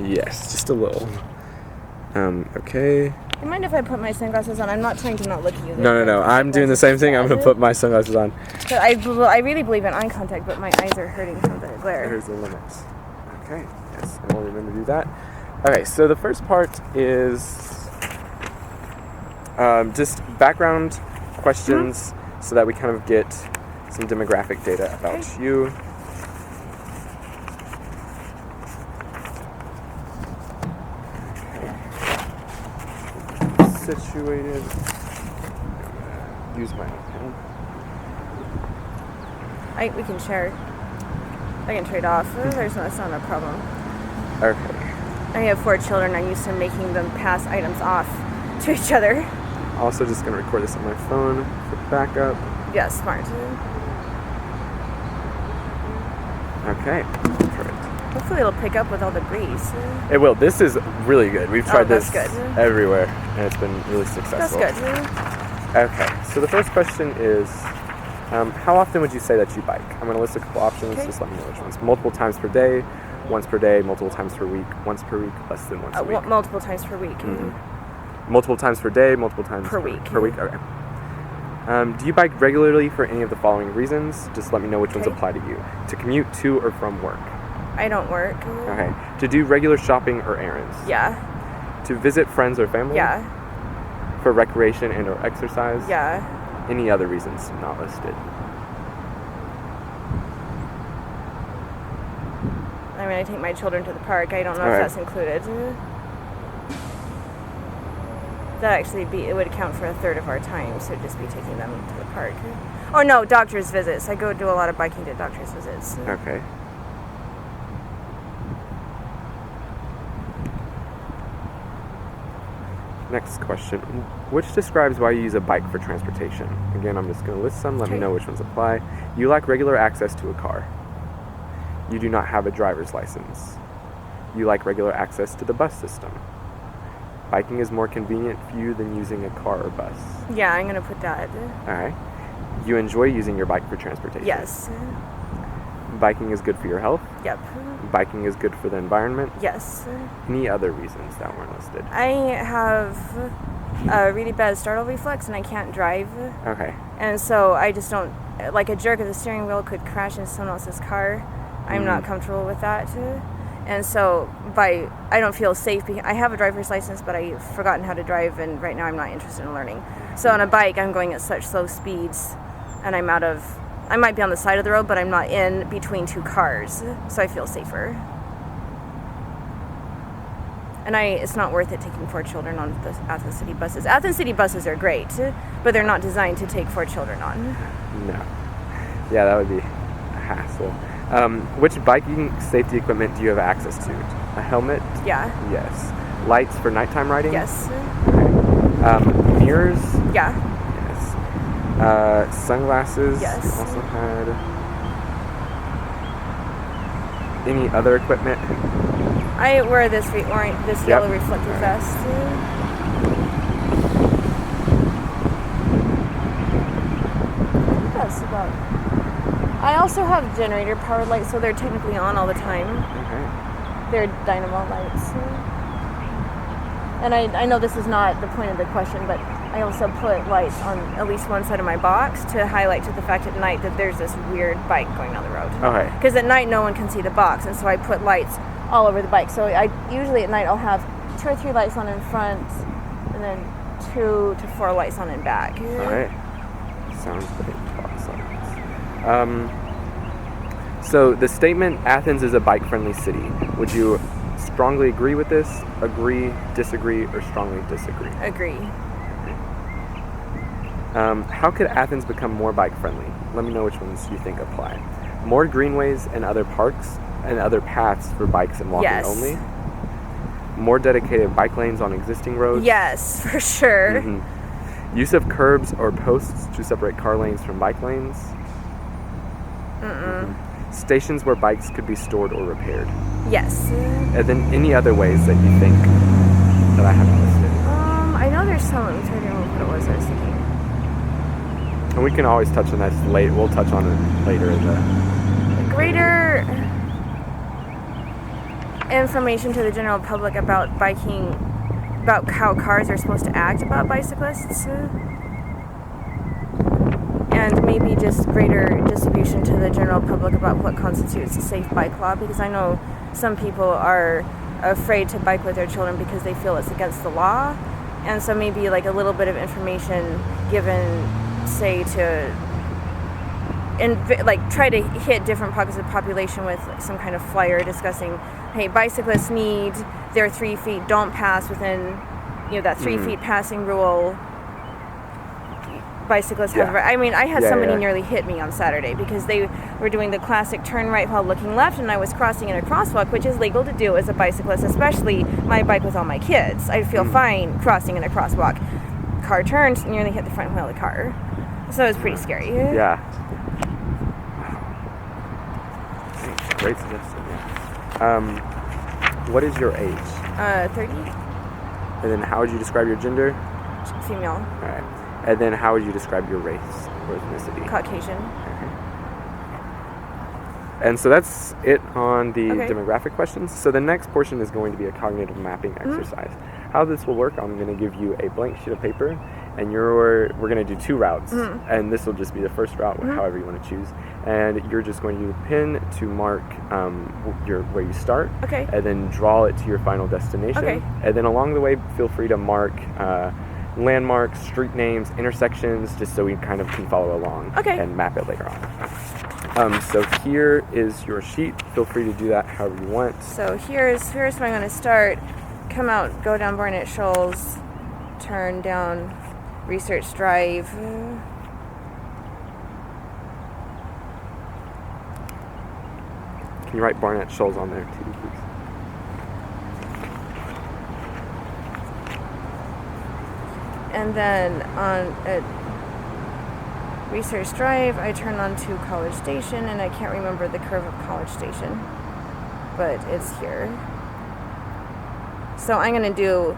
Yes, just a little. Okay. Do you mind if I put my sunglasses on? I'm not trying to not look at you. No. I'm doing the same thing. I'm going to put my sunglasses on. But I really believe in eye contact, but my eyes are hurting from the glare. Here's the limits. Okay. Yes, and we'll remember to do that. Okay, so the first part is just background questions so that we kind of get some demographic data about you. Situated. Use my own pen. We can share. I can trade off. That's not a problem. Okay. I have 4 children. I'm used to making them pass items off to each other. Also just going to record this on my phone for backup. Yeah, smart. Okay. Perfect. Hopefully it'll pick up with all the grease. It will. This is really good. We've tried this good. everywhere, and it's been really successful. That's good. Okay, so the first question is, how often would you say that you bike? I'm going to list a couple options. Okay. Just let me know which ones. Multiple times per day, once per day, multiple times per week, once per week, less than once a week. Multiple times per week. Mm-hmm. Multiple times per day, multiple times per week. Per week, okay. Do you bike regularly for any of the following reasons? Just let me know which ones apply to you. To commute to or from work. I don't work. Okay. To do regular shopping or errands. Yeah. To visit friends or family. Yeah. For recreation and or exercise. Yeah. Any other reasons not listed? I mean, I take my children to the park. I don't know if that's included. That actually it would account for 1/3 of our time, so just be taking them to the park. Oh no, doctor's visits. I go do a lot of biking to doctor's visits. Okay. Next question. Which describes why you use a bike for transportation? Again, I'm just going to list some. Let me know which ones apply. You lack regular access to a car. You do not have a driver's license. You like regular access to the bus system. Biking is more convenient for you than using a car or bus. Yeah, I'm going to put that. Alright. You enjoy using your bike for transportation. Yes. Biking is good for your health. Yep. Biking is good for the environment. Yes. Any other reasons that weren't listed? I have a really bad startle reflex and I can't drive. Okay. And so I just don't, like a jerk of the steering wheel could crash into someone else's car. I'm not comfortable with that. And so I don't feel safe. I have a driver's license, but I've forgotten how to drive, and right now I'm not interested in learning. So on a bike, I'm going at such slow speeds, and I might be on the side of the road, but I'm not in between 2 cars, so I feel safer. And it's not worth it taking 4 children on the Athens City buses. Athens City buses are great, but they're not designed to take 4 children on. No. Yeah, that would be a hassle. Which biking safety equipment do you have access to? A helmet? Yeah. Yes. Lights for nighttime riding? Yes. Okay. Mirrors? Yeah. Yes. Sunglasses? Yes. You also had. Any other equipment? I wear this yellow reflective vest. That's about. I also have generator powered lights, so they're technically on all the time. Okay. They're dynamo lights. And I know this is not the point of the question, but I also put lights on at least one side of my box to highlight to the fact at night that there's this weird bike going down the road. Okay. Because at night no one can see the box, and so I put lights all over the bike. So I usually at night I'll have 2 or 3 lights on in front, and then 2 to 4 lights on in back. All right. Sounds great. So the statement, Athens is a bike-friendly city. Would you strongly agree with this, agree, disagree, or strongly disagree? Agree. How could Athens become more bike-friendly? Let me know which ones you think apply. More greenways and other parks and other paths for bikes and walking only. More dedicated bike lanes on existing roads. Yes, for sure. Mm-hmm. Use of curbs or posts to separate car lanes from bike lanes. Mm-hmm. Stations where bikes could be stored or repaired. Yes. And then any other ways that you think that I haven't listed. I know there's some. I'm trying to remember what it was I was thinking. And we can always touch on that later. We'll touch on it later in the greater. information to the general public about biking, about how cars are supposed to act about bicyclists, and maybe just greater distribution to the general public about what constitutes a safe bike law, because I know some people are afraid to bike with their children because they feel it's against the law. And so maybe like a little bit of information given, say, to, and like try to hit different pockets of the population with some kind of flyer discussing, hey, bicyclists need their 3 feet, don't pass within, that 3 feet passing rule. Bicyclists have, I mean, I had somebody nearly hit me on Saturday because they were doing the classic turn right while looking left, and I was crossing in a crosswalk, which is legal to do as a bicyclist, especially my bike with all my kids. I feel fine crossing in a crosswalk. Car turned, nearly hit the front wheel of the car. So it was pretty scary. Yeah. Great suggestion, yeah. What is your age? 30. And then how would you describe your gender? Female. All right. And then how would you describe your race or ethnicity? Caucasian. Okay. And so that's it on the demographic questions. So the next portion is going to be a cognitive mapping exercise. How this will work, I'm going to give you a blank sheet of paper, and we're going to do 2 routes. And this will just be the first route, however you want to choose. And you're just going to use a pen to mark where you start, and then draw it to your final destination. And then along the way, feel free to mark landmarks, street names, intersections, just so we kind of can follow along and map it later on. So here is your sheet. Feel free to do that however you want. So here's where I'm going to start. Come out, go down Barnett Shoals, turn down Research Drive. Can you write Barnett Shoals on there too, please? And then on Research Drive, I turn onto College Station, and I can't remember the curve of College Station, but it's here. So I'm going to do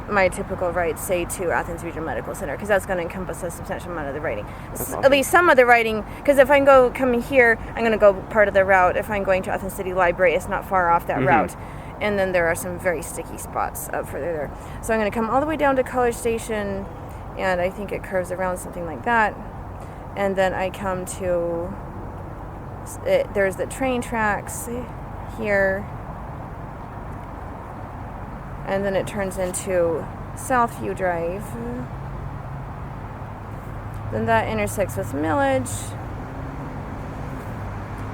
my typical right, say, to Athens Regional Medical Center, because that's going to encompass a substantial amount of the writing. Awesome. At least some of the writing, because if I go coming here, I'm going to go part of the route. If I'm going to Athens City Library, it's not far off that route. And then there are some very sticky spots up further there. So I'm going to come all the way down to College Station, and I think it curves around something like that. And then I come to, there's the train tracks here. And then it turns into Southview Drive. Then that intersects with Millage.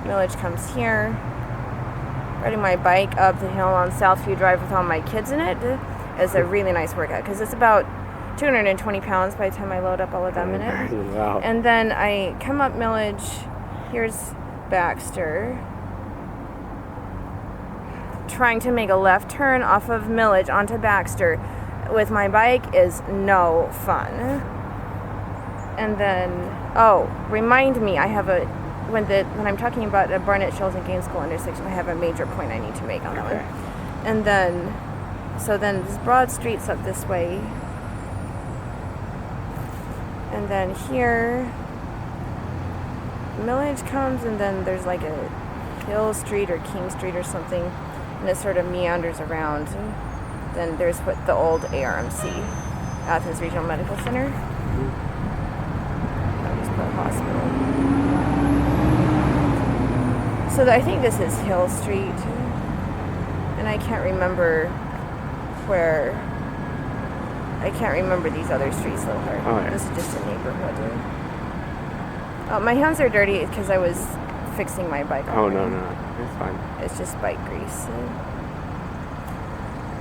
Millage comes here. Riding my bike up the hill on Southview Drive with all my kids in it is a really nice workout, because it's about 220 pounds by the time I load up all of them in it. Wow. And then I come up Millage. Here's Baxter. Trying to make a left turn off of Millage onto Baxter with my bike is no fun. And then, remind me, I have a, when I'm talking about a Barnett Shoals and Gaines School intersection, I have a major point I need to make on that one. And then, so then this Broad Street's up this way. And then here, Millage comes, and then there's like a Hill Street or King Street or something, and it sort of meanders around. Then there's what the old ARMC, Athens Regional Medical Center. Obispo Hospital. So I think this is Hill Street, and I can't remember these other streets though. This is just a neighborhood. Oh, my hands are dirty because I was fixing my bike. No, it's fine. It's just bike grease.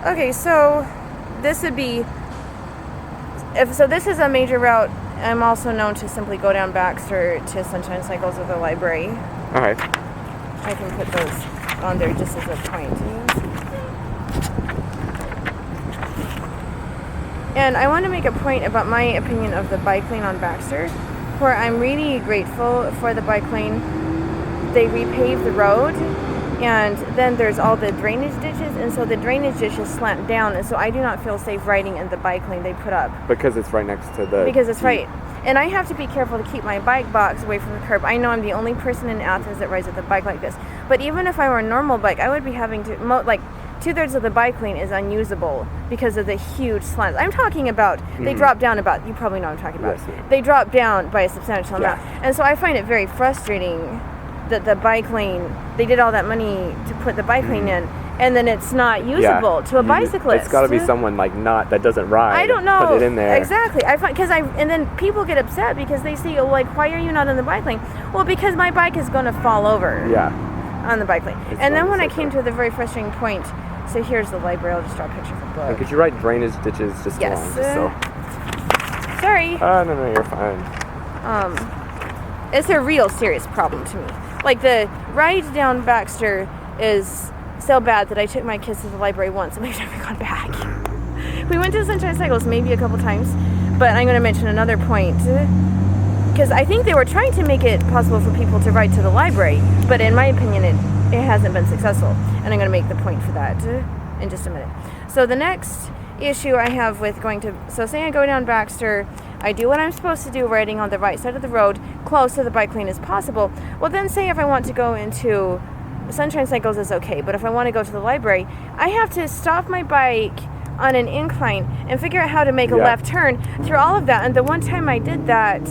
Okay, so this would be, so this is a major route. I'm also known to simply go down Baxter to Sunshine Cycles or the library. All right. I can put those on there just as a point. And I want to make a point about my opinion of the bike lane on Baxter, where I'm really grateful for the bike lane. They repaved the road, and then there's all the drainage ditches, and so the drainage ditches slant down, and so I do not feel safe riding in the bike lane they put up. Because it's right next to the... Because it's right. And I have to be careful to keep my bike box away from the curb. I know I'm the only person in Athens that rides with a bike like this. But even if I were a normal bike, I would be having to, like, 2/3 of the bike lane is unusable because of the huge slants. I'm talking about, they drop down about, you probably know what I'm talking about. Yes, ma'am. They drop down by a substantial amount. Yeah. And so I find it very frustrating that the bike lane, they did all that money to put the bike lane in, and then it's not usable to a bicyclist. It's got to be someone like that doesn't ride. I don't know. Put it in there. Exactly. I find and then people get upset because they say, "Oh, like, why are you not on the bike lane?" Well, because my bike is going to fall over. Yeah. On the bike lane. It's and then long when I safer. came to the very frustrating point, so here's the library. I'll just draw a picture of the book. And could you write drainage ditches just Yes. along, just so? Sorry. No, you're fine. It's a real serious problem to me. Like, the ride down Baxter is so bad that I took my kids to the library once and I've never gone back. We went to Sunshine Cycles maybe a couple times, but I'm going to mention another point, because I think they were trying to make it possible for people to ride to the library, but in my opinion it hasn't been successful, and I'm going to make the point for that in just a minute. So the next issue I have with going to, so say I go down Baxter, I do what I'm supposed to do, riding on the right side of the road, close to the bike lane as possible. Well, then say if I want to go into Sunshine Cycles is okay, but if I want to go to the library, I have to stop my bike on an incline and figure out how to make a left turn through all of that. And the one time I did that,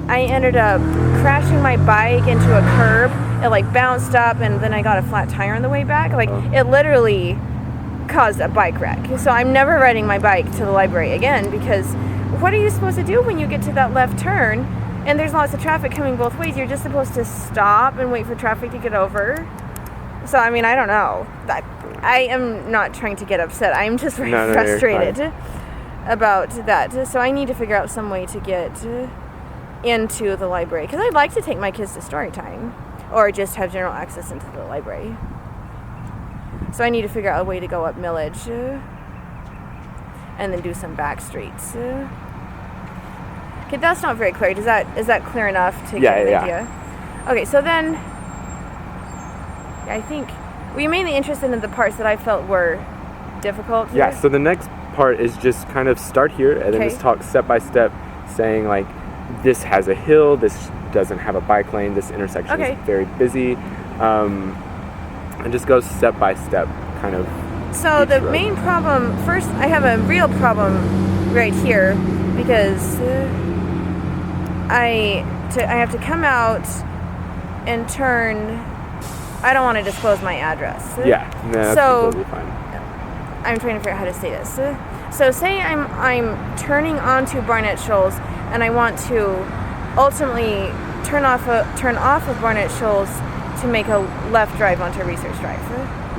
I ended up crashing my bike into a curb. It like bounced up, and then I got a flat tire on the way back. Like, it literally caused a bike wreck. So I'm never riding my bike to the library again, because what are you supposed to do when you get to that left turn and there's lots of traffic coming both ways? You're just supposed to stop and wait for traffic to get over. So, I mean, I don't know. I am not trying to get upset. I'm just very frustrated about that. So I need to figure out some way to get into the library, because I'd like to take my kids to story time or just have general access into the library. So I need to figure out a way to go up Millage and then do some back streets. Okay, that's not very clear. Is that clear enough to get an idea? Okay, so then I think were you mainly interested in the parts that I felt were difficult? Yeah, so the next part is just kind of start here and then just talk step by step, saying like, this has a hill, this doesn't have a bike lane, this intersection is very busy, and just go step by step, kind of. So the main problem, first I have a real problem right here, because I have to come out and turn. I don't want to disclose my address. Yeah, no, that's completely fine. I'm trying to figure out how to say this. So say I'm turning onto Barnett Shoals, and I want to ultimately turn off of Barnett Shoals to make a left drive onto Research Drive.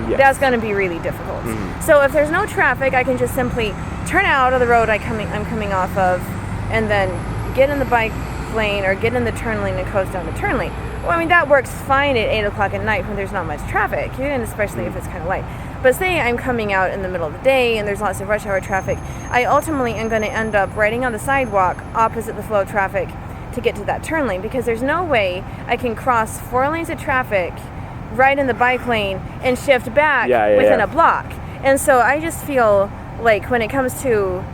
Yes. That's going to be really difficult. So if there's no traffic, I can just simply turn out of the road I'm coming off of, and then get in the bike lane or get in the turn lane and coast down the turn lane. Well, I mean, that works fine at 8 o'clock at night when there's not much traffic, and especially if it's kind of light. But say I'm coming out in the middle of the day and there's lots of rush hour traffic, I ultimately am going to end up riding on the sidewalk opposite the flow of traffic to get to that turn lane, because there's no way I can cross 4 lanes of traffic, ride in the bike lane, and shift back within a block. And so I just feel like when it comes to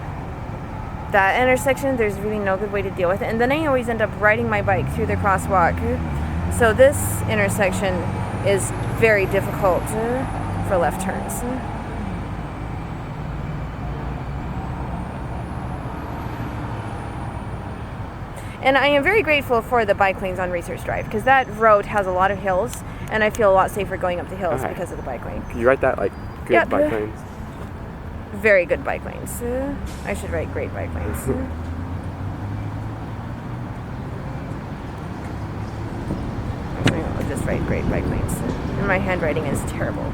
that intersection, there's really no good way to deal with it. And then I always end up riding my bike through the crosswalk. So this intersection is very difficult for left turns. And I am very grateful for the bike lanes on Research Drive, because that road has a lot of hills, and I feel a lot safer going up the hills because of the bike lane. Can you write that, like, good bike lanes? Very good bike lanes. I should write great bike lanes. I'll just write great bike lanes. And my handwriting is terrible.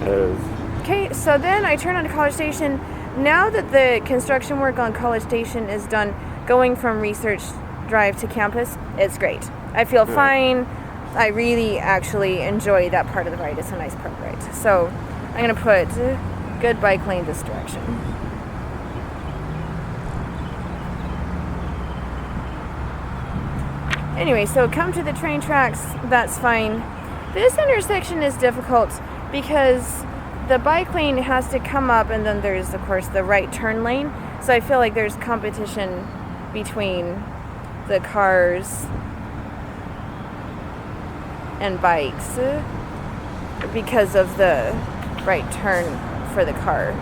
It is. Okay, so then I turn onto College Station. Now that the construction work on College Station is done, going from Research Drive to campus, it's great. I feel fine. I really actually enjoy that part of the ride. It's a nice part of the ride. So I'm going to put good bike lane this direction. Anyway, so come to the train tracks, that's fine. This intersection is difficult because the bike lane has to come up, and then there's, of course, the right turn lane. So I feel like there's competition between the cars. and bikes because of the right turn for the car.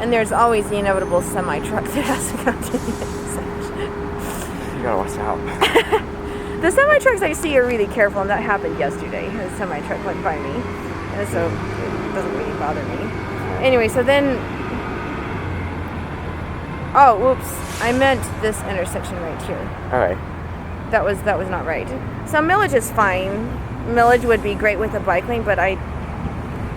And there's always the inevitable semi-truck that has to come to the intersection. You gotta watch out. The semi-trucks I see are really careful, and that happened yesterday. A semi-truck went by me, and so it doesn't really bother me. Anyway, so then... Oh, whoops. I meant this intersection right here. Alright. That was not right. So millage is fine. Millage would be great with a bike lane, but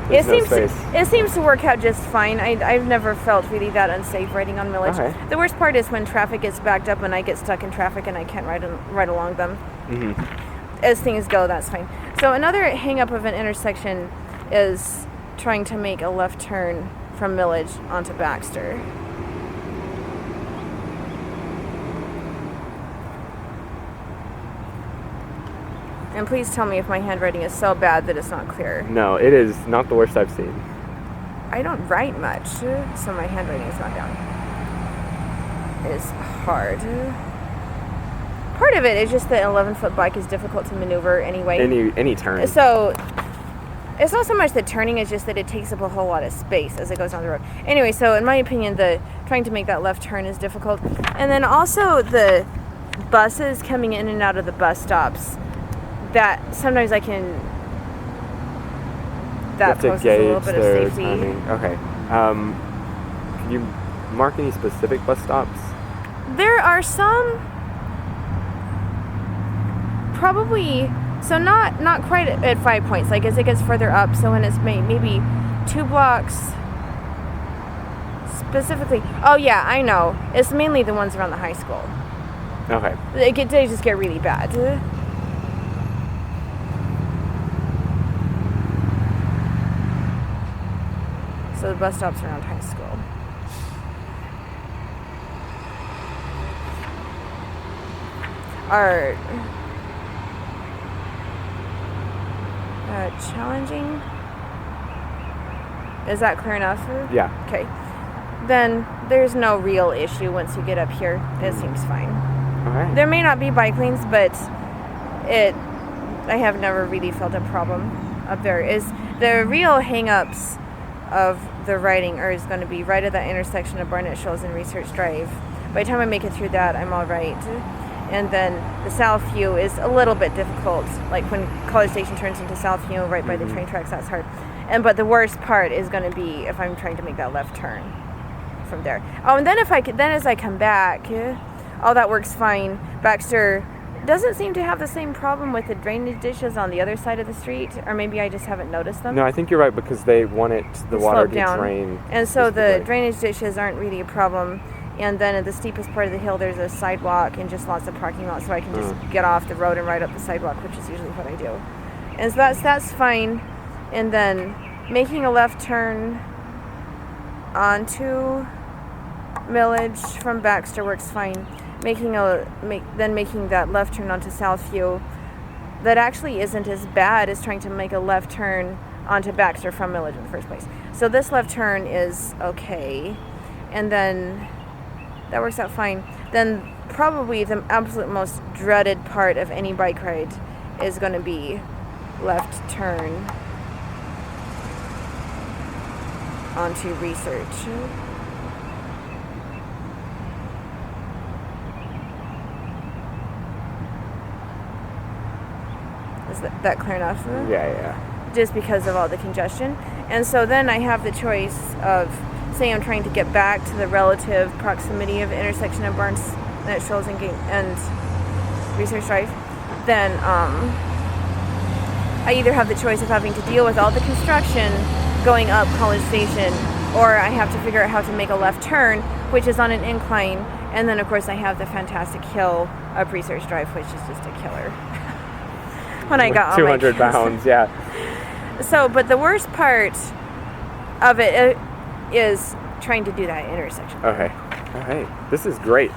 There's no space. it seems to work out just fine. I've never felt really that unsafe riding on millage. Okay. The worst part is when traffic gets backed up and I get stuck in traffic and I can't ride along them. Mm-hmm. As things go, that's fine. So another hang up of an intersection is trying to make a left turn from millage onto Baxter. And please tell me if my handwriting is so bad that it's not clear. No, it is not the worst I've seen. I don't write much, so my handwriting is not down. It's hard. Part of it is just the 11-foot bike is difficult to maneuver anyway. Any turn. So it's not so much the turning, it's just that it takes up a whole lot of space as it goes down the road. Anyway, so in my opinion, trying to make that left turn is difficult. And then also the buses coming in and out of the bus stops, that sometimes that poses a little bit of safety. Timing. Okay. Can you mark any specific bus stops? There are some, probably, so not quite at 5 points, like as it gets further up, so when it's maybe 2 blocks specifically. Oh yeah, I know. It's mainly the ones around the high school. Okay. They just get really bad. So the bus stops around high school. Are challenging. Is that clear enough? Yeah. Okay. Then there's no real issue once you get up here. It seems fine. All right. There may not be bike lanes, but I have never really felt a problem up there. Is the real hang-ups of the riding is going to be right at that intersection of Barnett Shoals and Research Drive. By the time I make it through that, I'm all right. And then the Southview is a little bit difficult. Like when College Station turns into Southview, right by the train tracks, that's hard. But the worst part is going to be if I'm trying to make that left turn from there. Oh, and then as I come back, all that works fine. Baxter doesn't seem to have the same problem with the drainage ditches on the other side of the street, or maybe I just haven't noticed them. No, I think you're right because they want the water to drain. And so the drainage ditches aren't really a problem. And then at the steepest part of the hill, there's a sidewalk and just lots of parking lots, so I can just get off the road and ride up the sidewalk, which is usually what I do. And so that's fine. And then making a left turn onto Millage from Baxter works fine. Making that left turn onto Southview, that actually isn't as bad as trying to make a left turn onto Baxter from Millage in the first place. So this left turn is okay, and then that works out fine. Then probably the absolute most dreaded part of any bike ride is going to be left turn onto Research. Is that clear enough? Yeah. Just because of all the congestion. And so then I have the choice of, say I'm trying to get back to the relative proximity of the intersection of Barnett Shoals and Research Drive, then I either have the choice of having to deal with all the construction going up College Station, or I have to figure out how to make a left turn, which is on an incline, and then of course I have the fantastic hill up Research Drive, which is just a killer. When I got 200 pounds, yeah. So, but the worst part of it is trying to do that intersection. Okay. All right. This is great.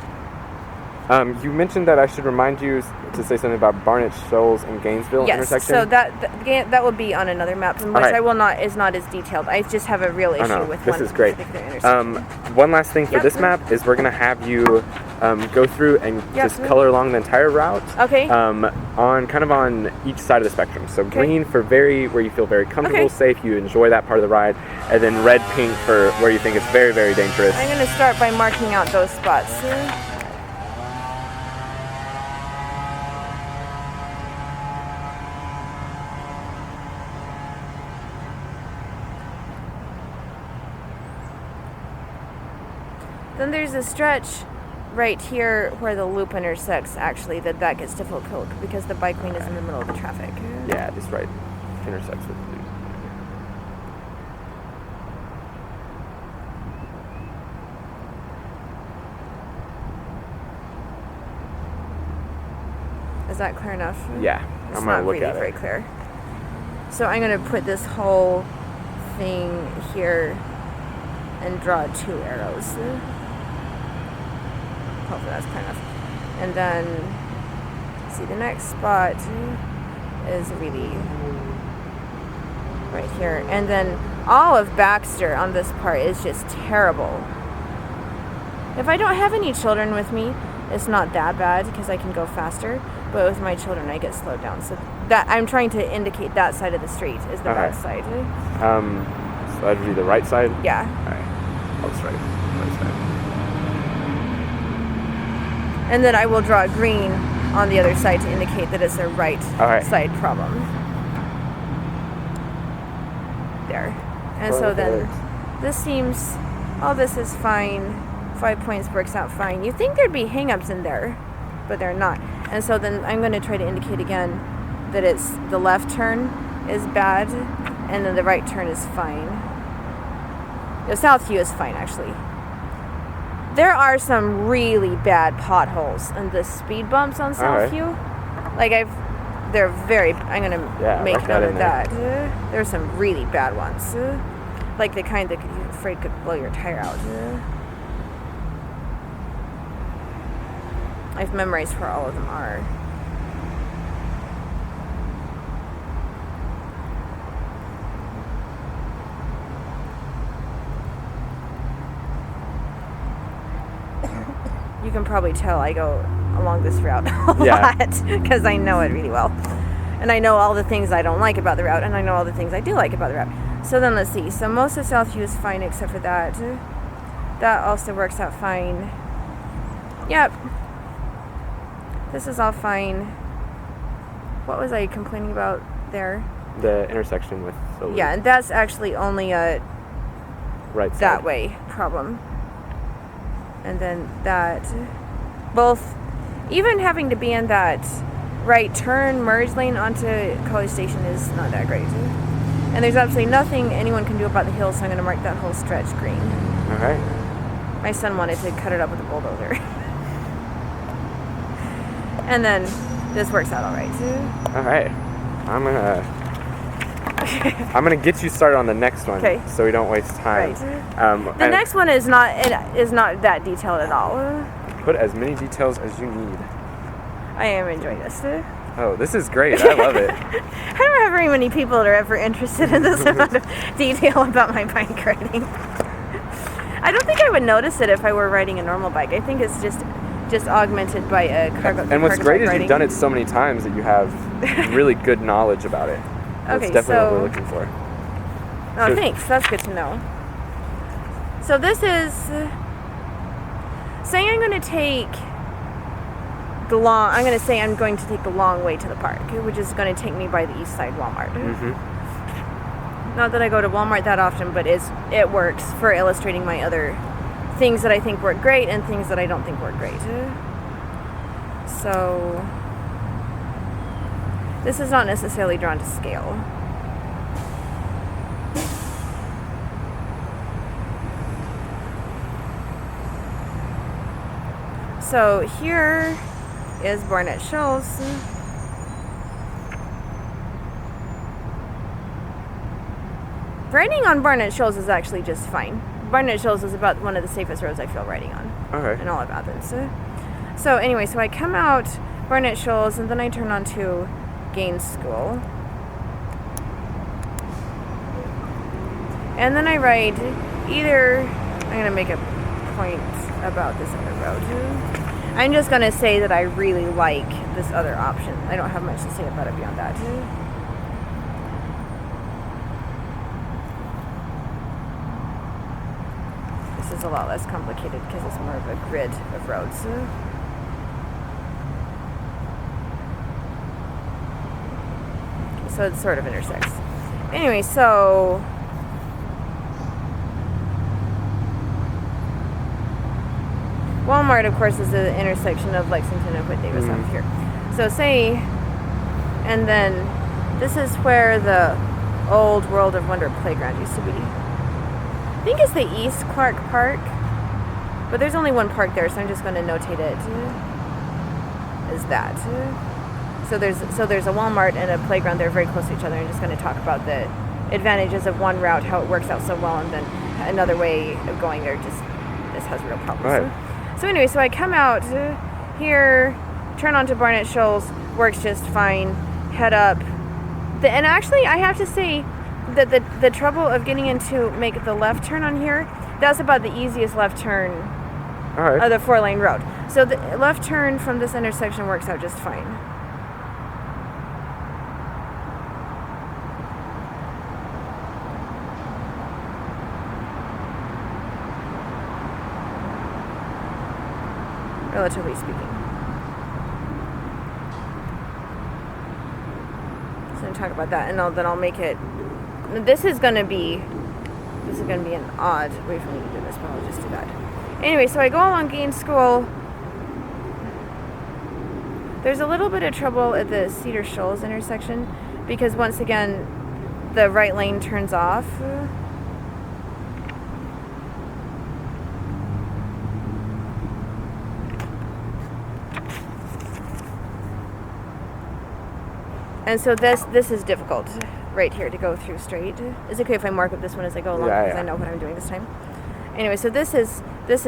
You mentioned that I should remind you to say something about Barnett Shoals and Gainesville intersection. So that will be on another map, which right. I will not is not as detailed. I just have a real issue with this one is great. particular intersection. One last thing for this map is we're gonna have you go through and just color along the entire route. Okay. On each side of the spectrum. So green for where you feel very comfortable, safe, you enjoy that part of the ride, and then red, pink for where you think it's very, very dangerous. I'm gonna start by marking out those spots. Then there's a stretch right here where the loop intersects, actually, that gets difficult because the bike lane is in the middle of the traffic. Yeah, this right intersects with the loop. Is that clear enough? Yeah, it's I'm gonna look really at it. very clear. So I'm gonna put this whole thing here and draw 2 arrows. Hopefully that's clear enough. And then, see, the next spot is really right here. And then all of Baxter on this part is just terrible. If I don't have any children with me, it's not that bad because I can go faster. But with my children, I get slowed down. So that I'm trying to indicate that side of the street is the bad side. So that'd be the right side? Yeah. All right. Oh, it's right side. And then I will draw green on the other side to indicate that it's a right side problem. There. And so then this seems, all this is fine. 5 points works out fine. You think there'd be hang-ups in there, but they're not. And so then I'm going to try to indicate again that it's the left turn is bad and then the right turn is fine. The Southview is fine, actually. There are some really bad potholes and the speed bumps on Southview. Like they're very, I'm going to make note of that. There's some really bad ones. Like the kind that you're afraid could blow your tire out. I've memorized where all of them are. You can probably tell I go along this route a lot because I know it really well. And I know all the things I don't like about the route, and I know all the things I do like about the route. So then let's see. So most of Southview is fine except for that. That also works out fine. Yep. This is all fine. What was I complaining about there? The intersection with the loop. Yeah, and that's actually only a right side. That way problem. And then that, both, even having to be in that right turn merge lane onto College Station is not that great. And there's absolutely nothing anyone can do about the hill, so I'm going to mark that whole stretch green. All right. My son wanted to cut it up with a bulldozer. And then this works out all right too. All right. I'm gonna get you started on the next one, so we don't waste time. Right. The next one is not that detailed at all. Put as many details as you need. I am enjoying this too. Oh, this is great. I love it. I don't have very many people that are ever interested in this amount of detail about my bike riding. I don't think I would notice it if I were riding a normal bike. I think it's just augmented by a cargo. And what's great is you've done it so many times that you have really good knowledge about it. That's definitely what we're looking for. Oh, thanks. That's good to know. So this is saying I'm going to take the long. I'm going to say I'm going to take the long way to the park, which is going to take me by the East Side Walmart. Mm-hmm. Not that I go to Walmart that often, but it works for illustrating my other things that I think work great and things that I don't think work great. So this is not necessarily drawn to scale. So here is Barnett Shoals. Riding on Barnett Shoals is actually just fine. Barnett Shoals is about one of the safest roads I feel riding on. Okay. In all of Athens. So anyway, so I come out Barnett Shoals and then I turn onto Gaines School. And then I ride either, I'm going to make a point about this other road. I'm just going to say that I really like this other option. I don't have much to say about it beyond that. This is a lot less complicated because it's more of a grid of roads. So it sort of intersects. Anyway, so Walmart, of course, is the intersection of Lexington and Whit Davis up here. So say, and then this is where the old World of Wonder playground used to be. I think it's the East Clark Park, but there's only one park there, so I'm just going to notate it as that. So there's a Walmart and a playground. They're very close to each other. I'm just going to talk about the advantages of one route, how it works out so well, and then another way of going there just has real problems. Right. So anyway, so I come out here, turn onto Barnett Shoals, works just fine, head up. And actually, I have to say that the trouble of getting into make the left turn on here, that's about the easiest left turn of the 4-lane road. So the left turn from this intersection works out just fine. Relatively speaking. So I'm going to talk about that, and then I'll make it. This is going to be an odd way for me to do this, but I'll just do that. Anyway, so I go along Gaines School. There's a little bit of trouble at the Cedar Shoals intersection because once again, the right lane turns off. And so this is difficult right here to go through straight. Is it okay if I mark up this one as I go along because I know what I'm doing this time? Anyway, so this is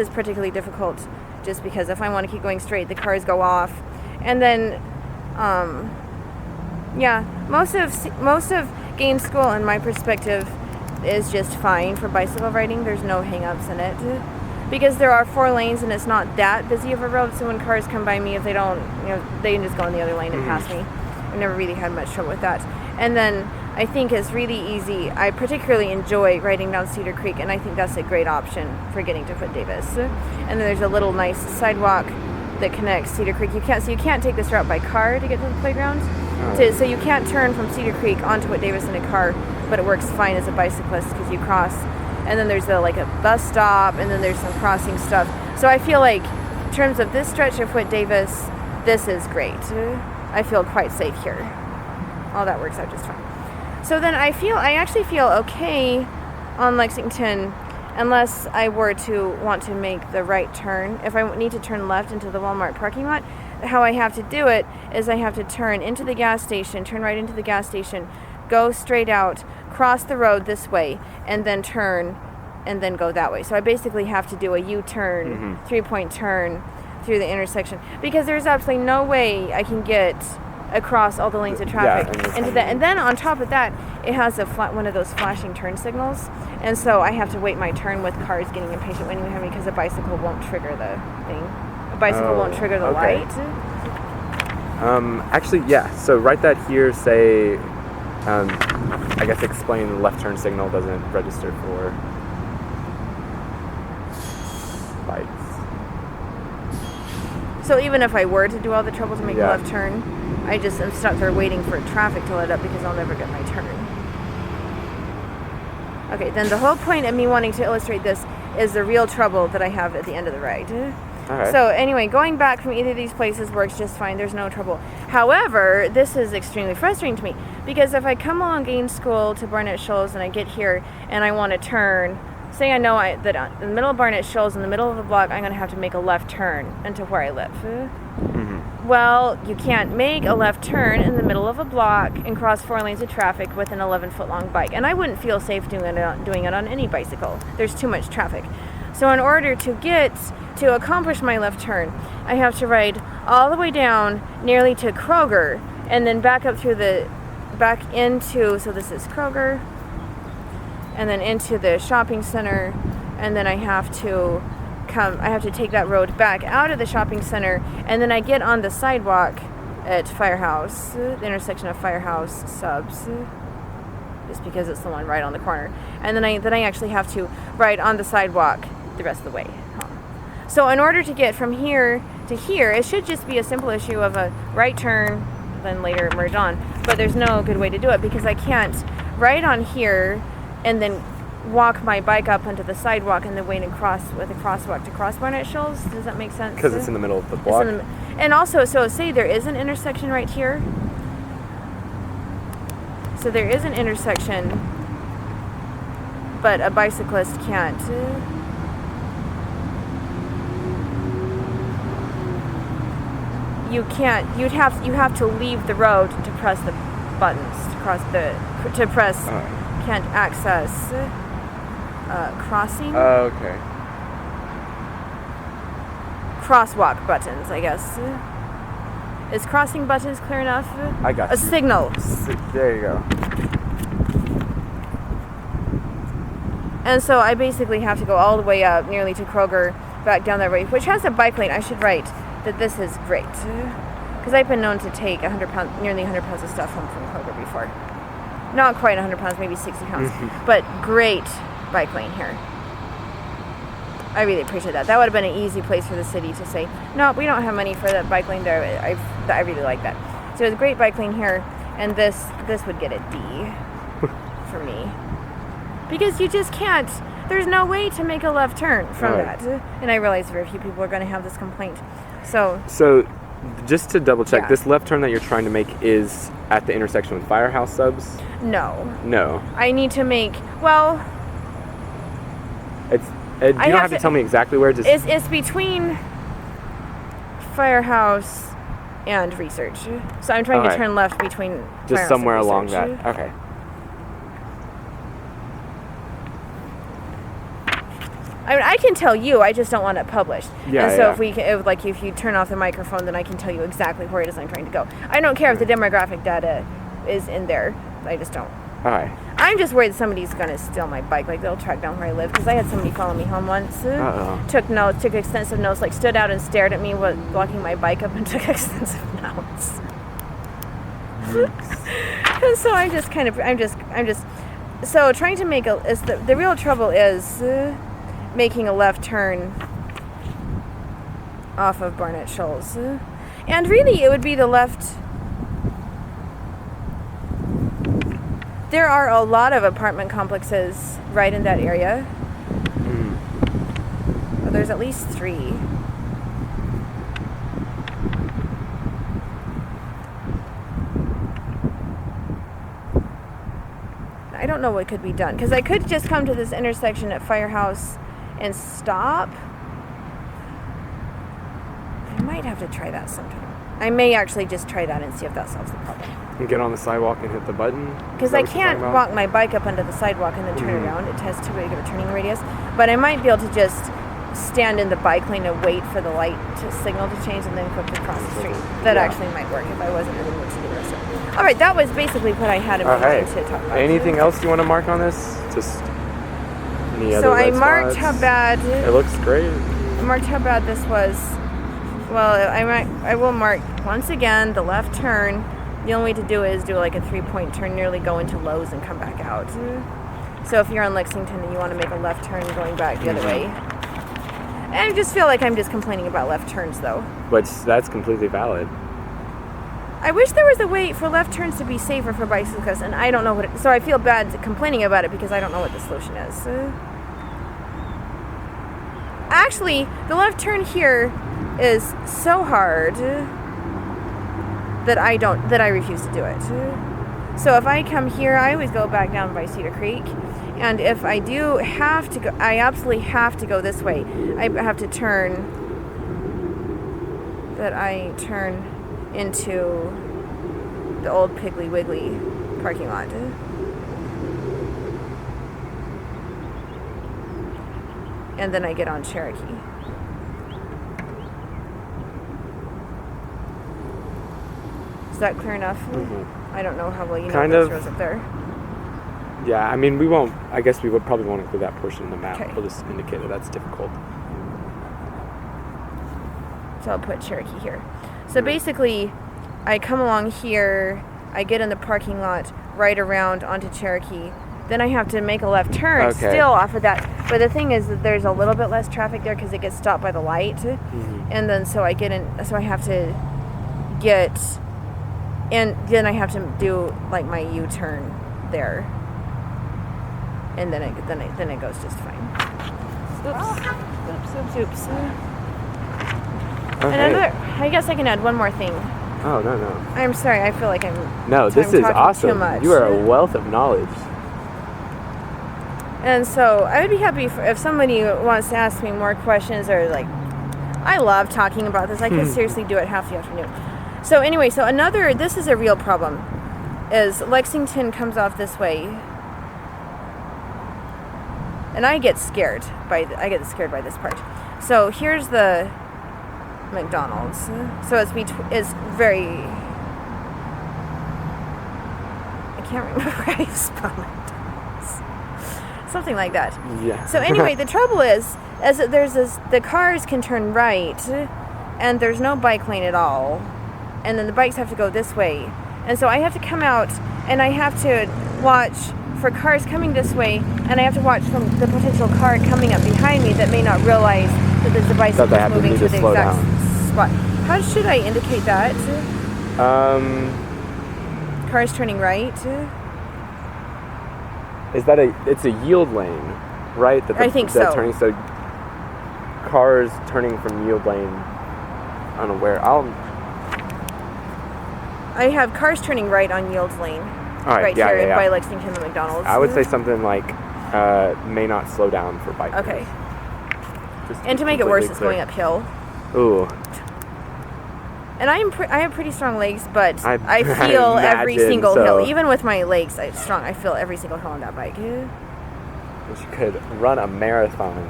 particularly difficult just because if I want to keep going straight, the cars go off. And then, most of Gaines School, in my perspective, is just fine for bicycle riding. There's no hang-ups in it. Because there are 4 lanes and it's not that busy of a road, so when cars come by me, if they don't, they can just go in the other lane and pass me. I've never really had much trouble with that. And then I think it's really easy. I particularly enjoy riding down Cedar Creek, and I think that's a great option for getting to Whit Davis. And then there's a little nice sidewalk that connects Cedar Creek. You can't take this route by car to get to the playground. So you can't turn from Cedar Creek onto Whit Davis in a car, but it works fine as a bicyclist because you cross. And then there's a bus stop, and then there's some crossing stuff. So I feel like in terms of this stretch of Whit Davis, this is great. I feel quite safe here. All that works out just fine. So then I actually feel okay on Lexington unless I were to want to make the right turn. If I need to turn left into the Walmart parking lot, how I have to do it is I have to turn into the gas station, turn right into the gas station, go straight out, cross the road this way, and then turn, and then go that way. So I basically have to do a U-turn, 3-point turn through the intersection because there's absolutely no way I can get across all the lanes of traffic into that. And then on top of that, it has one of those flashing turn signals, and so I have to wait my turn with cars getting impatient waiting behind me because a bicycle won't trigger the thing. A bicycle won't trigger the light. Actually, yeah. So write that here. Say, I guess explain the left turn signal doesn't register for bikes. So even if I were to do all the trouble to make a left turn, I just am stuck there waiting for traffic to let up because I'll never get my turn. Okay, then the whole point of me wanting to illustrate this is the real trouble that I have at the end of the ride. Right. So anyway, going back from either of these places works just fine. There's no trouble. However, this is extremely frustrating to me because if I come along Gaines School to Barnett Shoals and I get here and I want to turn, say I know that in the middle of Barnett Shoals, in the middle of the block, I'm going to have to make a left turn into where I live. Well, you can't make a left turn in the middle of a block and cross 4 lanes of traffic with an 11-foot long bike. And I wouldn't feel safe doing it on any bicycle. There's too much traffic. So in order to accomplish my left turn, I have to ride all the way down nearly to Kroger and then back up through back into, so this is Kroger, and then into the shopping center, and then I have to take that road back out of the shopping center, and then I get on the sidewalk at Firehouse, the intersection of Firehouse Subs, just because it's the one right on the corner, and then I actually have to ride on the sidewalk the rest of the way home. So in order to get from here to here, it should just be a simple issue of a right turn, then later merge on, but there's no good way to do it because I can't ride on here and then walk my bike up onto the sidewalk and then wait and cross with a crosswalk to cross Barnett Shoals. Does that make sense? Because it's in the middle of the block. And also, so say there is an intersection right here. So there is an intersection, but a bicyclist can't. You can't. You have to leave the road to press the buttons to press. Can't access crossing. Oh, okay. Crosswalk buttons, I guess. Is crossing buttons clear enough? I got a signal. There you go. And so I basically have to go all the way up nearly to Kroger, back down that way, which has a bike lane. I should write that this is great. Because I've been known to take nearly 100 pounds of stuff home from Kroger before. Not quite 100 pounds, maybe 60 pounds. But great bike lane here. I really appreciate that. That would have been an easy place for the city to say, no, we don't have money for that bike lane there. I really like that. So it's a great bike lane here, and this would get a D for me. Because you just can't, there's no way to make a left turn from that. And I realize very few people are going to have this complaint. So just to double check, Yeah. this left turn that you're trying to make is at the intersection with Firehouse Subs? No. I need to make, well, It's you don't have to tell me exactly where. It's between Firehouse and Research. So I'm trying to turn left between just Firehouse somewhere and along Research. that. Okay. I mean, I can tell you, I just don't want it published. Yeah, and so yeah. if you turn off the microphone, then I can tell you exactly where it is I'm trying to go. I don't care if the demographic data is in there. I just don't. All right. I'm just worried somebody's going to steal my bike. Like, they'll track down where I live. Because I had somebody follow me home once. Took extensive notes, like stood out and stared at me while blocking my bike up and took extensive notes. And so so trying to make the real trouble is making a left turn off of Barnett Shoals. And really, it would be the left. There are a lot of apartment complexes right in that area. Well, there's at least 3. I don't know what could be done, because I could just come to this intersection at Firehouse and stop. I might have to try that sometime. I may actually just try that and see if that solves the problem. And get on the sidewalk and hit the button? Because I can't walk my bike up onto the sidewalk and then turn around. It has too big of a turning radius. But I might be able to just stand in the bike lane and wait for the light signal to change and then quickly cross the street. That actually might work if I wasn't really moved to the rest of it. All right, that was basically what I had in mind to talk about. Anything else you want to mark on this? Just any other So I red marked spots? how bad. It looks great. I marked how bad this was. Well, I will mark once again the left turn. The only way to do it is do like a 3-point turn, nearly go into Lowe's and come back out. So if you're on Lexington and you want to make a left turn going back the other way. I just feel like I'm just complaining about left turns, though. But that's completely valid. I wish there was a way for left turns to be safer for bicyclists, and I don't know what so I feel bad complaining about it because I don't know what the solution is. Actually, the left turn here is so hard that I refuse to do it. So if I come here, I always go back down by Cedar Creek, and if I do have to go, I absolutely have to go this way. I have to turn into the old Piggly Wiggly parking lot. and then I get on Cherokee. Is that clear enough? Mm-hmm. I don't know how well you know Kind those of. roads up there. Yeah, I mean, we won't. I guess we would probably won't include that portion in the map. Okay. We'll just indicate that that's difficult. So I'll put Cherokee here. So basically, I come along here, I get in the parking lot, right around onto Cherokee. Then I have to make a left turn still off of that. But the thing is that there's a little bit less traffic there because it gets stopped by the light. Mm-hmm. And then so I get in, so I have to get, and then I have to do like my U-turn there. And then it goes just fine. Oops. Okay. Another, I guess I can add one more thing. Oh, no. I'm sorry, I feel like I'm This is talking awesome. too much. You are a wealth of knowledge. And so I would be happy if somebody wants to ask me more questions or like, I love talking about this. I could seriously do it half the afternoon. So anyway, this is a real problem, is Lexington comes off this way. And I get scared by this part. So here's the McDonald's. So it's very. I can't remember how you spell McDonald's. Something like that. Yeah. So anyway, the trouble is that the cars can turn right, and there's no bike lane at all, and then the bikes have to go this way, and so I have to come out and I have to watch for cars coming this way, and I have to watch from the potential car coming up behind me that may not realize that there's a bicycle moving to the exact spot. How should I indicate that? Cars turning right. Is that it's a yield lane, right? I think so. Turning, so cars turning from yield lane unaware. I have cars turning right on yield lane. All right, yeah. By Lexington and McDonald's. I would say something like may not slow down for bikers. Okay. And to make it worse, it's going uphill. Ooh. And I have pretty strong legs, but I I feel every single hill. Even with my legs, I feel every single hill on that bike. You could run a marathon.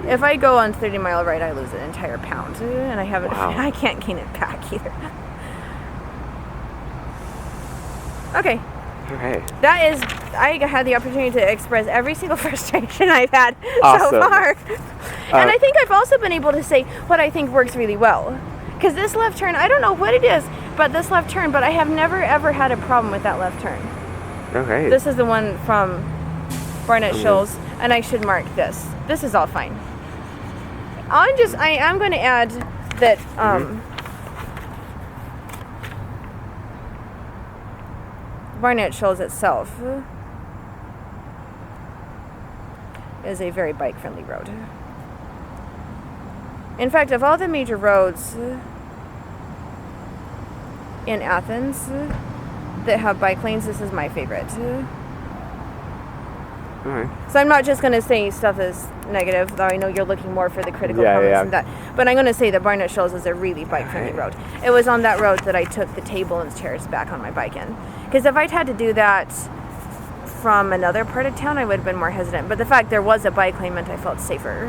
If I go on 30-mile ride, I lose an entire pound, and I can't gain it back either. Okay. Okay. I had the opportunity to express every single frustration I've had Awesome. so far. And I think I've also been able to say what I think works really well. Because this left turn, I don't know what it is, but this left turn, but I have never ever had a problem with that left turn. Okay. This is the one from Barnett Shoals, and I should mark this. This is all fine. I am going to add that, Barnett Shoals itself is a very bike-friendly road. In fact, of all the major roads in Athens that have bike lanes, this is my favorite. Alright. So I'm not just going to say stuff is negative, though I know you're looking more for the critical comments and that. But I'm going to say that Barnett Shoals is a really bike-friendly road. It was on that road that I took the table and chairs back on my bike in. Because if I'd had to do that from another part of town, I would have been more hesitant. But the fact there was a bike lane meant I felt safer.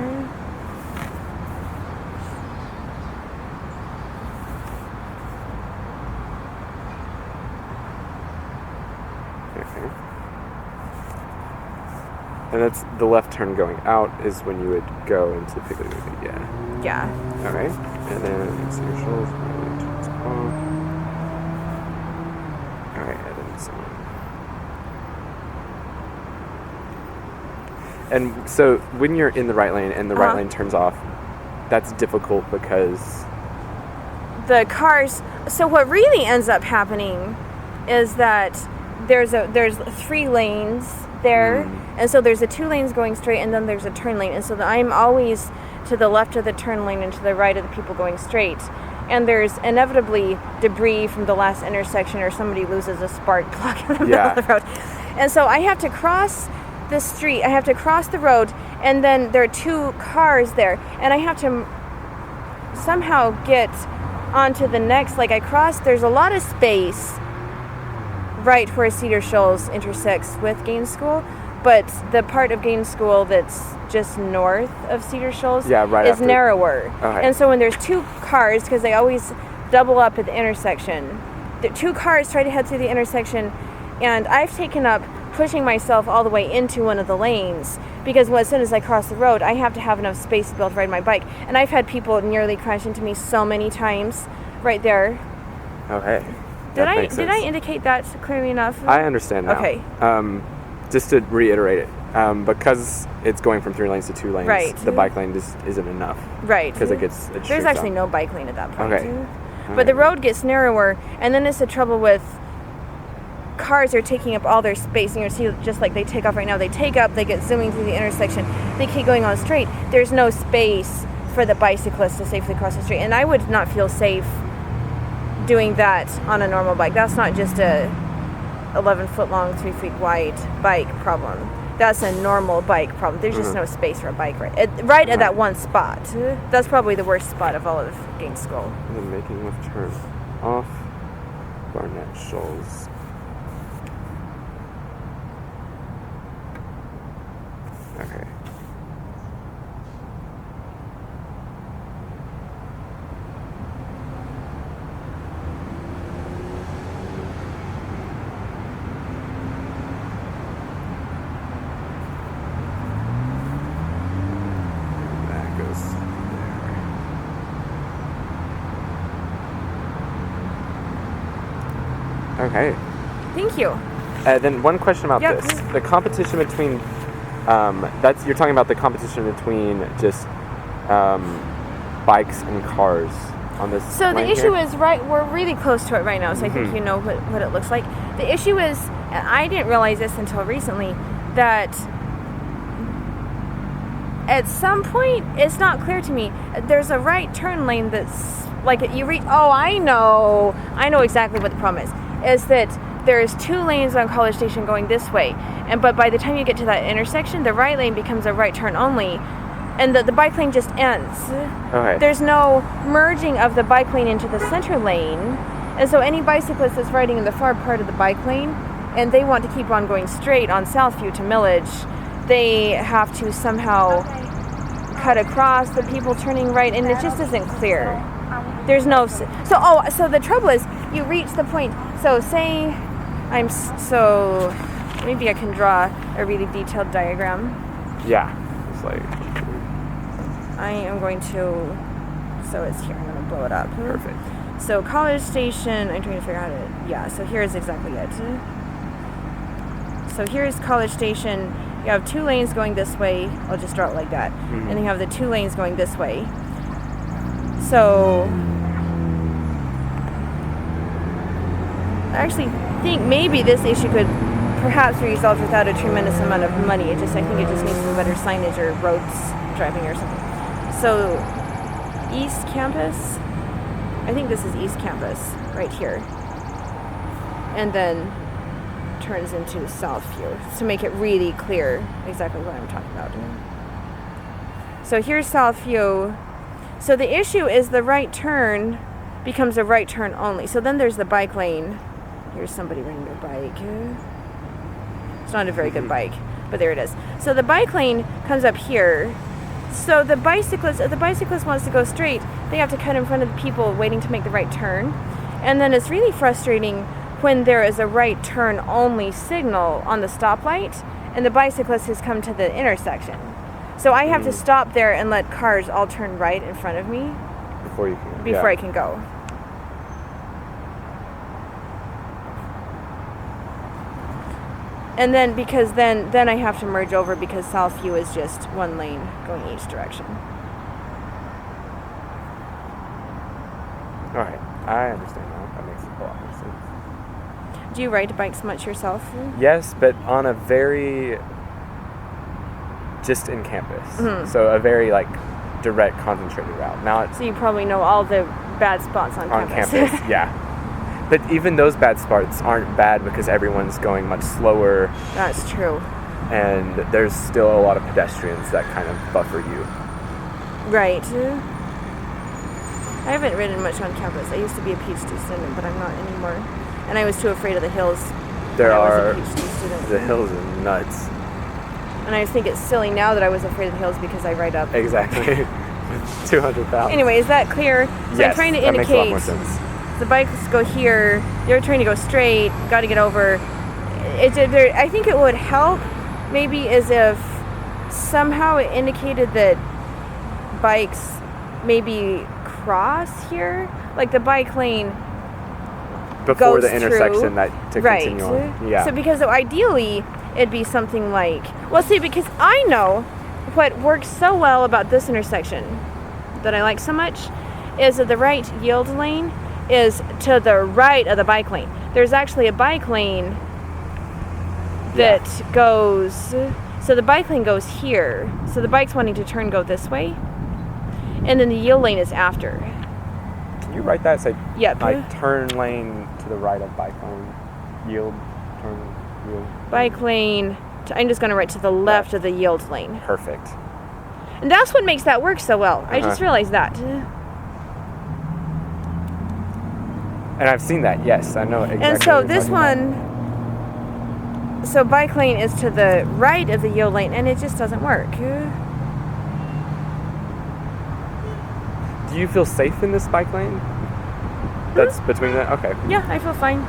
Okay. And that's the left turn going out is when you would go into the Piggly Wiggly, yeah. Yeah. Alright. And then Cedar Shoals, right, turns off. Alright, and then so on. And so when you're in the right lane and the right lane turns off, that's difficult because the cars. So what really ends up happening is that there's 3 lanes there, and so there's 2 lanes going straight, and then there's a turn lane, and so I'm always to the left of the turn lane and to the right of the people going straight. And there's inevitably debris from the last intersection, or somebody loses a spark plug in the middle of the road. And so I have to cross the street, I have to cross the road, and then there are 2 cars there, and I have to somehow get onto the next, like I cross, there's a lot of space right where Cedar Shoals intersects with Gaines School, but the part of Gaines School that's just north of Cedar Shoals Yeah, right is after- narrower. Okay. And so when there's two cars, because they always double up at the intersection, the two cars try to head through the intersection, and I've taken up pushing myself all the way into one of the lanes because as soon as I cross the road, I have to have enough space to be able to ride my bike. And I've had people nearly crash into me so many times right there. Okay. Did That I makes sense. indicate that clearly enough? I understand now. Okay. Just to reiterate it, because it's going from 3 lanes to 2 lanes, Right. the bike lane just isn't enough. Right. Because it There's shoots actually out. no bike lane at that point. Okay. But the road gets narrower, and then it's the trouble with cars are taking up all their space. And you see, just like they take off right now, they take up, they get zooming through the intersection, they keep going on straight. There's no space for the bicyclist to safely cross the street, and I would not feel safe doing that on a normal bike. That's not just a 11-foot long, 3 feet wide bike problem. That's a normal bike problem. There's just no space for a bike right at that one spot. That's probably the worst spot of all of Gaines School. And then making left turn off Barnett Shoals. Okay. That goes there. Okay. Thank you. Then one question about Yep. this: the competition between that's you're talking about the competition between just bikes and cars on this. So the lane issue here? is we're really close to it right now, so I think you know what it looks like. The issue is, and I didn't realize this until recently, that at some point, it's not clear to me, there's a right turn lane that's like you reach, I know exactly what the problem is that there's 2 lanes on College Station going this way, but by the time you get to that intersection, the right lane becomes a right turn only, and the bike lane just ends. Okay. There's no merging of the bike lane into the center lane, and so any bicyclist that's riding in the far part of the bike lane and they want to keep on going straight on Southview to Millage, they have to somehow cut across the people turning right, and it just isn't clear. There's no so the trouble is you reach the point. So say so maybe I can draw a really detailed diagram. Yeah. It's like I am going to, so it's here, I'm going to blow it up. perfect. So College Station, I'm trying to figure out how to, yeah, so here's exactly it. So here's College Station. You have 2 lanes going this way. I'll just draw it like that. And then you have the 2 lanes going this way. So I actually think maybe this issue could perhaps be resolved without a tremendous amount of money. I think it just needs some better signage or roads driving or something. So East Campus, I think this is East Campus right here, and then turns into Southview to make it really clear exactly what I'm talking about. So here's Southview. So the issue is the right turn becomes a right turn only. So then there's the bike lane. Here's somebody riding their bike. It's not a very good bike, but there it is. So the bike lane comes up here. So the bicyclist, if the bicyclist wants to go straight, they have to cut in front of the people waiting to make the right turn. And then it's really frustrating when there is a right turn only signal on the stoplight and the bicyclist has come to the intersection. So I have to stop there and let cars all turn right in front of me Before I can go. And then because then I have to merge over because Southview is just 1 lane going each direction. All right. I understand now. That makes a lot more sense. Do you ride bikes much yourself? Yes, but on a very just in campus. So a very direct concentrated route. Now it's So you probably know all the bad spots on campus. yeah. But even those bad spots aren't bad because everyone's going much slower That's true. and there's still a lot of pedestrians that kind of buffer you. Right. I haven't ridden much on campus. I used to be a PhD student, but I'm not anymore. And I was too afraid of the hills. There when I are was a PhD student. the hills are nuts. And I think it's silly now that I was afraid of the hills because I ride up. Exactly. 200 pounds. Anyway, is that clear? So Yes, I'm trying to that makes a lot more indicate sense. the bikes go here. They're trying to go straight. Got to get over. I think it would help maybe as if somehow it indicated that bikes maybe cross here. Like the bike lane Before goes the intersection through. that to Right. continue on. Yeah. So because ideally it'd be something like, well, see, because I know what works so well about this intersection that I like so much is that the right yield lane is to the right of the bike lane. There's actually a bike lane that goes, so the bike lane goes here. So the bike's wanting to go this way. And then the yield lane is after. Can you write that? Say, Yep. like, turn lane to the right of bike lane. Yield, turn, yield. Bike lane, I'm just going to write to the left of the yield lane. Perfect. And that's what makes that work so well. I just realized that. And I've seen that, yes. I know exactly. And so what you're this talking one, so bike lane is to the right of the yield lane, and it just doesn't work. about. Do you feel safe in this bike lane? That's between the, okay. Yeah, I feel fine.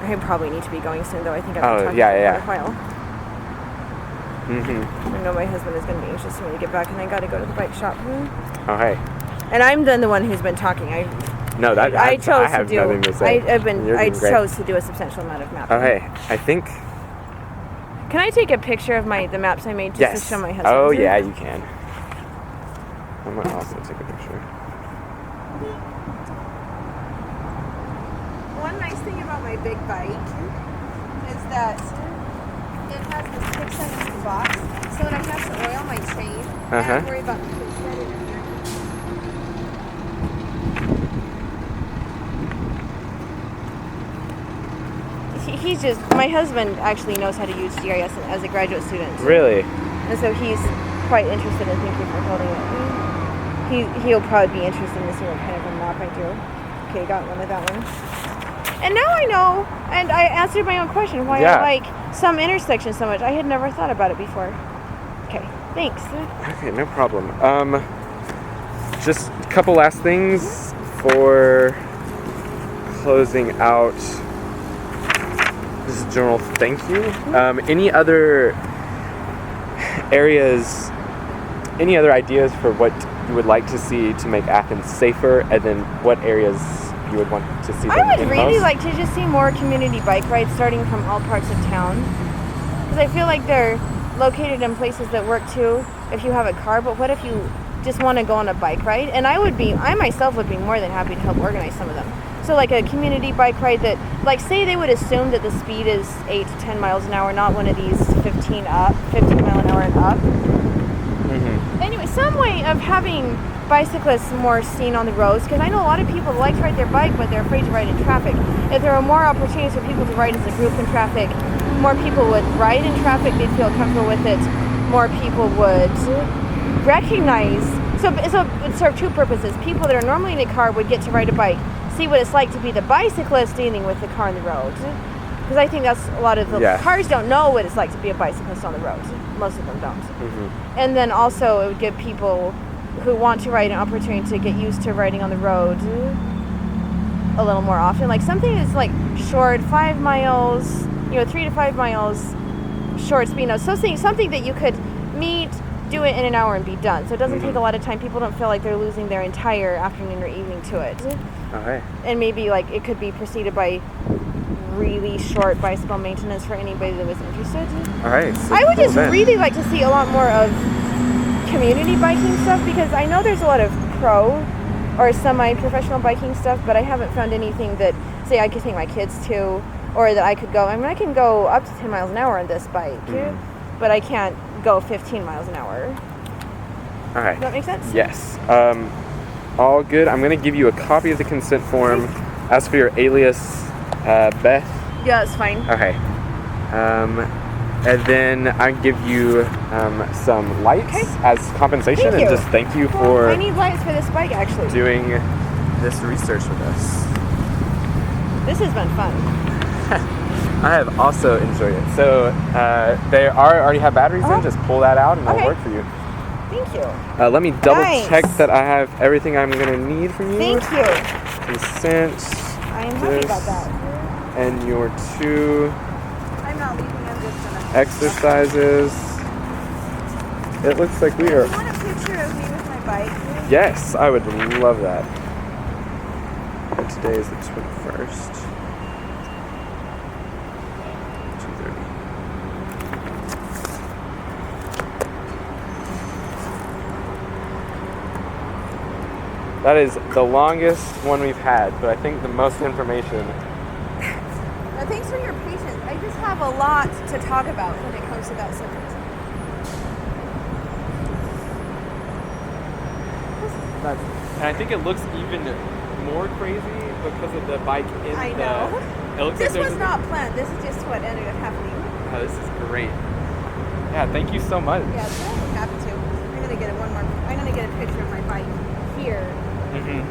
I probably need to be going soon, though. I think I've been talking for quite a while. Mm-hmm. I know my husband is going to be anxious for me to get back, and I got to go to the bike shop. Oh, hey. And I'm then the one who's been talking. I have nothing to say. I chose to do a substantial amount of mapping. Oh, hey. I think. Can I take a picture of the maps I made just to show my husband? Oh, yeah, you can. I'm going to also take a picture. One nice thing about my big bike is that it has this 6-inch box, so when I have to oil my chain, I don't worry about the kids getting in there. He's just, my husband actually knows how to use GIS as a graduate student. Really? And so he's quite interested in thank you for holding it. He'll probably be interested in seeing what kind of a map I do. Okay, got one of that one. And now I know, and I answered my own question, why I like some intersections so much. I had never thought about it before. Okay, thanks. Okay, no problem. Just a couple last things for closing out this general thank you. Any other areas, any other ideas for what you would like to see to make Athens safer, and then what areas you would want to see them I would in really most? like to just see more community bike rides starting from all parts of town. Because I feel like they're located in places that work too if you have a car, but what if you just want to go on a bike ride? And I myself would be more than happy to help organize some of them. So like a community bike ride that, like say they would assume that the speed is 8 to 10 miles an hour, not one of these 15 mile an hour and up. Mm-hmm. Anyway, some way of having bicyclists more seen on the roads, because I know a lot of people like to ride their bike, but they're afraid to ride in traffic. If there were more opportunities for people to ride as a group in traffic, more people would ride in traffic, they'd feel comfortable with it, more people would recognize, so it served two purposes. People that are normally in a car would get to ride a bike, see what it's like to be the bicyclist dealing with the car on the road. Because I think that's a lot of the cars don't know what it's like to be a bicyclist on the road. Most of them don't. Mm-hmm. And then also it would give people who want to ride an opportunity to get used to riding on the road a little more often. Like something that's like short, 5 miles, 3 to 5 miles, short speed. So something that you could meet, do it in an hour and be done. So it doesn't take a lot of time. People don't feel like they're losing their entire afternoon or evening to it. Okay. And maybe like it could be preceded by really short bicycle maintenance for anybody that was interested. All right. I would just really like to see a lot more of community biking stuff, because I know there's a lot of pro or semi-professional biking stuff, but I haven't found anything that, say, I could take my kids to, or that I could go. I mean, I can go up to 10 miles an hour on this bike, but I can't go 15 miles an hour. All right. Does that make sense? Yes. All good. I'm going to give you a copy of the consent form. As for your alias, Beth. Yeah, it's fine. Okay. And then I give you some lights as compensation, and just thank you for. I need lights for this bike, actually. Doing this research with us. This has been fun. I have also enjoyed it. So they already have batteries in. Just pull that out and it'll Okay. work for you. Thank you. Let me double Nice. check that I have everything I'm gonna need from you. Thank you. Consent. I am happy about that. And your 2 I'm not leaving. I'm just gonna. exercises. It looks like we Do are. you want a picture of me with my bike? Yes, I would love that. And today is the 21st. 2:30. That is the longest one we've had, but I think the most information. Thanks for your patience. I just have a lot to talk about when it comes to that subject. And I think it looks even more crazy because of the bike in I know. It looks This like was not planned. This is just what ended up happening. Oh, this is great. Yeah, thank you so much. Yeah, I'm happy to. I'm gonna get one more. I'm gonna get a picture of my bike here. Mm-hmm.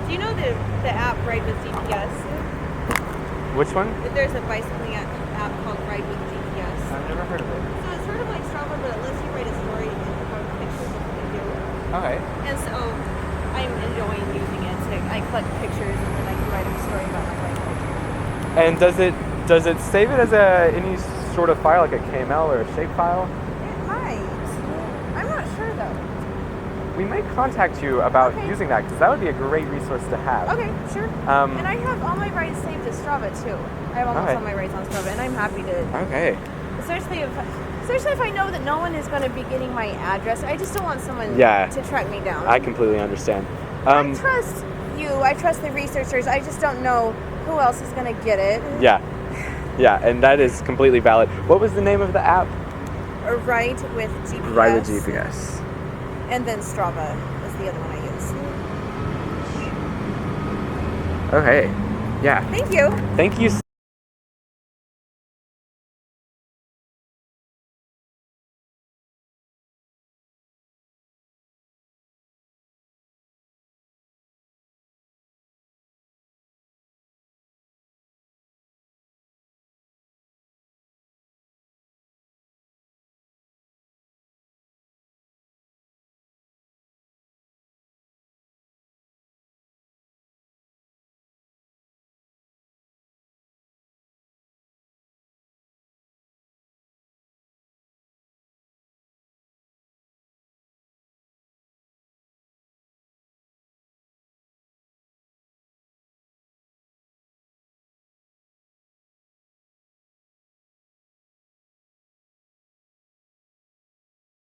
Do you know the app Ride with GPS? Which one? There's a bicycling app called Ride with GPS. I've never heard of it. So it's sort of like Strava, but it lets you write a story and have pictures of what you do. Okay. And so I'm enjoying using it. I collect pictures and then I can write a story about my bike. And does it save it as any sort of file, like a KML or a shape file? It might. I'm not sure though. We may contact you about Okay. using that because that would be a great resource to have. Okay, sure. And I have all my rides saved to Strava too. I have almost Okay. all my rides on Strava, and I'm happy to. Okay. Especially if I know that no one is going to be getting my address. I just don't want someone Yeah. to track me down. I completely understand. I trust you. I trust the researchers. I just don't know who else is going to get it. Yeah. Yeah, and that is completely valid. What was the name of the app? Or Ride with GPS. Ride with GPS. And then Strava is the other one I use. Okay. Yeah. Thank you. Thank you.